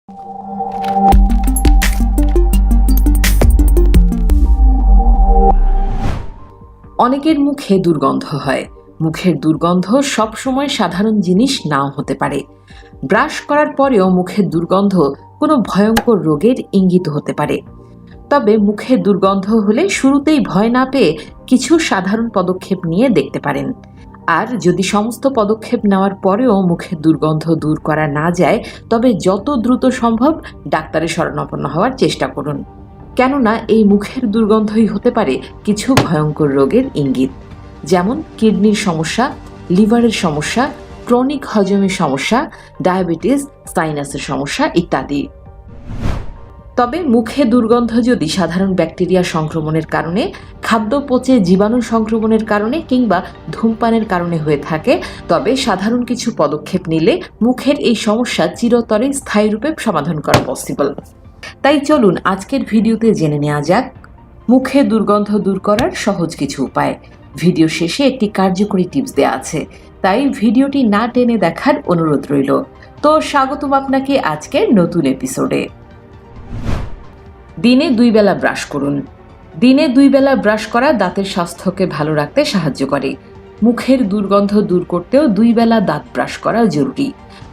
অনেকের মুখে দুর্গন্ধ হয়। মুখের দুর্গন্ধ সবসময় সাধারণ জিনিস নাও হতে পারে। ব্রাশ করার পরেও মুখের দুর্গন্ধ কোনো ভয়ঙ্কর রোগের ইঙ্গিত হতে পারে। তবে মুখের দুর্গন্ধ হলে শুরুতেই ভয় না পেয়ে কিছু সাধারণ পদক্ষেপ নিয়ে দেখতে পারেন। আর যদি সমস্ত পদক্ষেপ নেওয়ার পরেও মুখের দুর্গন্ধ দূর করা না যায়, তবে যত দ্রুত সম্ভব ডাক্তারের শরণাপন্ন হওয়ার চেষ্টা করুন। কেননা এই মুখের দুর্গন্ধই হতে পারে কিছু ভয়ঙ্কর রোগের ইঙ্গিত, যেমন কিডনির সমস্যা, লিভারের সমস্যা, ক্রনিক হজমের সমস্যা, ডায়াবেটিস, সাইনাসের সমস্যা ইত্যাদি। তবে মুখে দুর্গন্ধ যদি সাধারণ ব্যাকটেরিয়া সংক্রমণের কারণে, খাদ্য পচে জীবাণু সংক্রমণের কারণে কিংবা ধূমপানের কারণে হয়ে থাকে, তবে সাধারণ কিছু পদক্ষেপ নিলে মুখের এই সমস্যা চিরতরে স্থায়ীরূপে সমাধান করা পসিবল। তাই চলুন আজকের ভিডিওতে জেনে নেওয়া যাক মুখে দুর্গন্ধ দূর করার সহজ কিছু উপায়। ভিডিও শেষে একটি কার্যকরী টিপস দেওয়া আছে, তাই ভিডিওটি না টেনে দেখার অনুরোধ রইল। তো স্বাগতম আপনাকে আজকের নতুন এপিসোডে। দিনে 2 বেলা ব্রাশ করুন। দিনে 2 বেলা ব্রাশ করা দাঁতের স্বাস্থ্যকে ভালো রাখতে সাহায্য করে। মুখের দুর্গন্ধ দূর করতেও 2 বেলা দাঁত ব্রাশ করা জরুরি।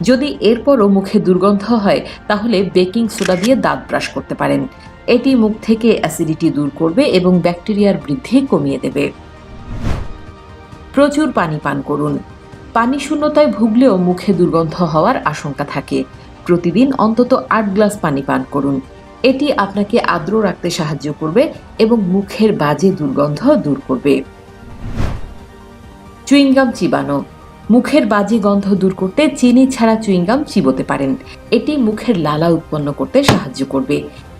যদি এরপরও মুখে দুর্গন্ধ হয়, তাহলে বেকিং সোডা দিয়ে দাঁত ব্রাশ করতে পারেন। এটি মুখ থেকে অ্যাসিডিটি দূর করবে এবং ব্যাকটেরিয়ার বৃদ্ধি কমিয়ে দেবে। প্রচুর পানি পান করুন। পানি শূন্যতায় ভুগলেও মুখে দুর্গন্ধ হওয়ার আশঙ্কা থাকে। প্রতিদিন অন্তত 8 গ্লাস পানি পান করুন। এটি আপনাকে আর্দ্র রাখতে সাহায্য করবে এবং মুখের বাজে দুর্গন্ধ দূর করবে। চুইংগাম চিবানো। মুখের বাজে গন্ধ দূর করতে চিনি ছাড়া চুইংগাম চিবোতে পারেন। এটি মুখের লালা উৎপন্ন করতে সাহায্য করবে।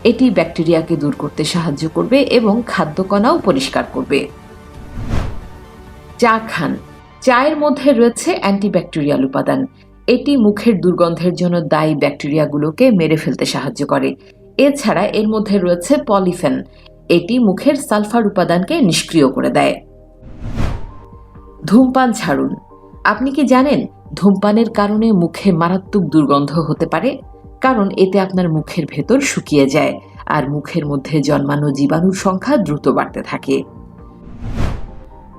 এটি ব্যাকটেরিয়াকে দূর করতে সাহায্য করবে এবং খাদ্যকণাও পরিষ্কার করবে। চা খান। চায়ের মধ্যে রয়েছে অ্যান্টিব্যাকটেরিয়াল উপাদান। এটি মুখের দুর্গন্ধের জন্য দায়ী ব্যাকটেরিয়াগুলোকে মেরে ফেলতে সাহায্য করে। এছাড়া এর মধ্যে রয়েছে পলিফেন। এটি মুখের সালফার উপাদানকে নিষ্ক্রিয় করে দেয়। ধূমপান ছাড়ুন। আপনি কি জানেন ধূমপানের কারণে মুখে মারাত্মক দুর্গন্ধ হতে পারে? কারণ এতে আপনার মুখের ভেতর শুকিয়ে যায় আর মুখের মধ্যে জন্মানো জীবাণুর সংখ্যা দ্রুত বাড়তে থাকে।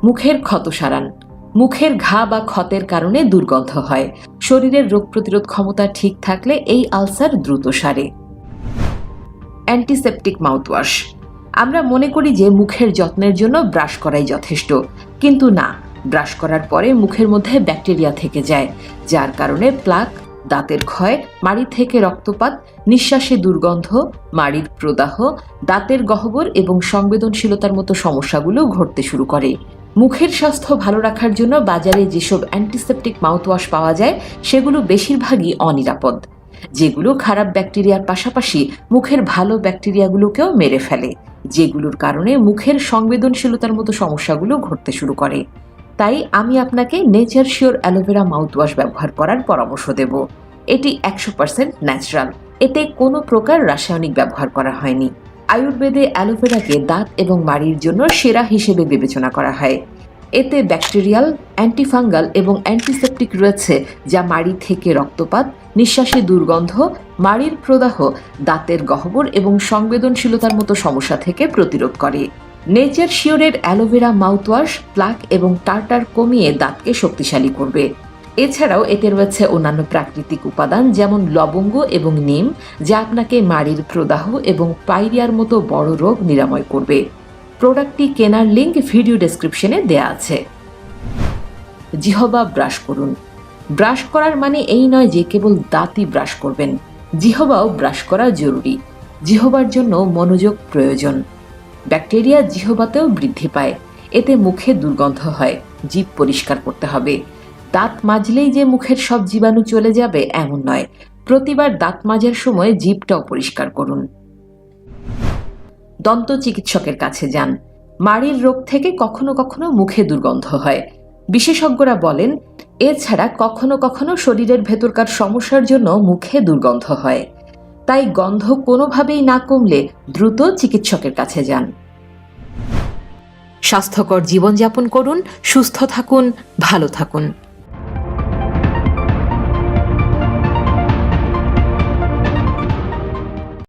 মুখের ক্ষত সারান। মুখের ঘা বা ক্ষতের কারণে দুর্গন্ধ হয়। শরীরের রোগ প্রতিরোধ ক্ষমতা ঠিক থাকলে এই আলসার দ্রুত সারে। Antiseptic mouthwash. আমরা মনে করি যে মুখের যত্নের জন্য ব্রাশ করাই যথেষ্ট, কিন্তু না। ব্রাশ করার পরে মুখের মধ্যে ব্যাকটেরিয়া থেকে যায়, যার কারণে প্লাক, দাঁতের ক্ষয়, মাড়ি থেকে রক্তপাত, নিঃশ্বাসে দুর্গন্ধ, মাড়ির প্রদাহ, দাঁতের গহ্বর এবং সংবেদনশীলতার মতো সমস্যাগুলো ঘটতে শুরু করে। মুখের স্বাস্থ্য ভালো রাখার জন্য বাজারে যেসব অ্যান্টিসেপটিক মাউথওয়াশ পাওয়া যায়, সেগুলো বেশিরভাগই অনিরাপদ, যেগুলো খারাপ ব্যাকটেরিয়ার পাশাপাশি মুখের ভালো ব্যাকটেরিয়াগুলোকেও মেরে ফেলে, যেগুলোর কারণে মুখের সংবেদনশীলতার মতো সমস্যাগুলো ঘটতে শুরু করে। তাই আমি আপনাকে নেচার শিওর অ্যালোভেরা মাউথওয়াশ ব্যবহার করার পরামর্শ দেব। এটি 100% ন্যাচারাল। এতে কোনো প্রকার রাসায়নিক ব্যবহার করা হয়নি। আয়ুর্বেদে অ্যালোভেরাকে দাঁত এবং মাড়ির জন্য সেরা হিসেবে বিবেচনা করা হয়। এতে ব্যাকটেরিয়াল, অ্যান্টিফাঙ্গাল এবং অ্যান্টিসেপটিক রয়েছে, যা মাড়ি থেকে রক্তপাত, নিঃশ্বাসে দুর্গন্ধ, মাড়ির প্রদাহ, দাঁতের গহ্বর এবং সংবেদনশীলতার মতো সমস্যা থেকে প্রতিরোধ করে। নেচার শিওরের অ্যালোভেরা মাউথওয়াশ প্লাক এবং টার্টার কমিয়ে দাঁতকে শক্তিশালী করবে। এছাড়াও এতে রয়েছে অন্যান্য প্রাকৃতিক উপাদান, যেমন লবঙ্গ এবং নিম, যা আপনাকে মাড়ির প্রদাহ এবং পাইরিয়ার মতো বড় রোগ নিরাময় করবে। প্রোডাক্টটি কেনার লিঙ্ক ভিডিও ডেসক্রিপশনে দেয়া আছে। জিহবা ব্রাশ করুন। ব্রাশ করার মানে এই নয় যে কেবল দাঁতই ব্রাশ করবেন। জিহবাও ব্রাশ করা জরুরি। জিহবার জন্য মনোযোগ প্রয়োজন। ব্যাকটেরিয়া জিহবাতেও বৃদ্ধি পায়। এতে মুখে দুর্গন্ধ হয়। জিভ পরিষ্কার করতে হবে। দাঁত মাজলেই যে মুখের সব জীবাণু চলে যাবে এমন নয়। প্রতিবার দাঁত মাজার সময় জিভটাও পরিষ্কার করুন। দন্ত চিকিৎসকের কাছে যান। মাড়ির রোগ থেকে কখনো কখনো মুখে দুর্গন্ধ হয়। বিশেষজ্ঞরা বলেন, এছাড়া কখনো কখনো শরীরের ভেতরকার সমস্যার জন্য মুখে দুর্গন্ধ হয়। তাই গন্ধ কোনোভাবেই না কমলে দ্রুত চিকিৎসকের কাছে যান। স্বাস্থ্যকর জীবনযাপন করুন, সুস্থ থাকুন, ভালো থাকুন।